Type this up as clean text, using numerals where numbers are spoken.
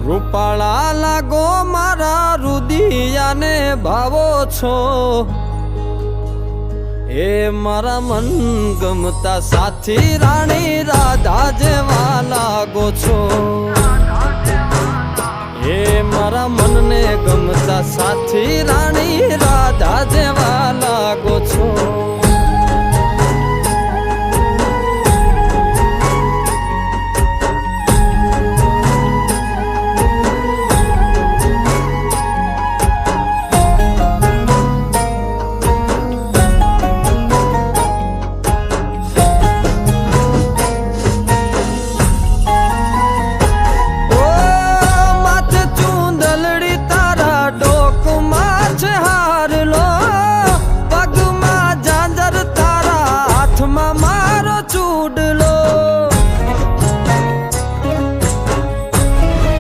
રૂપાળા લાગો મારા રુદિયાને ભાવો છો, એ મારા મન ગમતા સાથી રાણી રાધા જેવા લાગો છો, એ મારા મનને ગમતા સાથી રાણી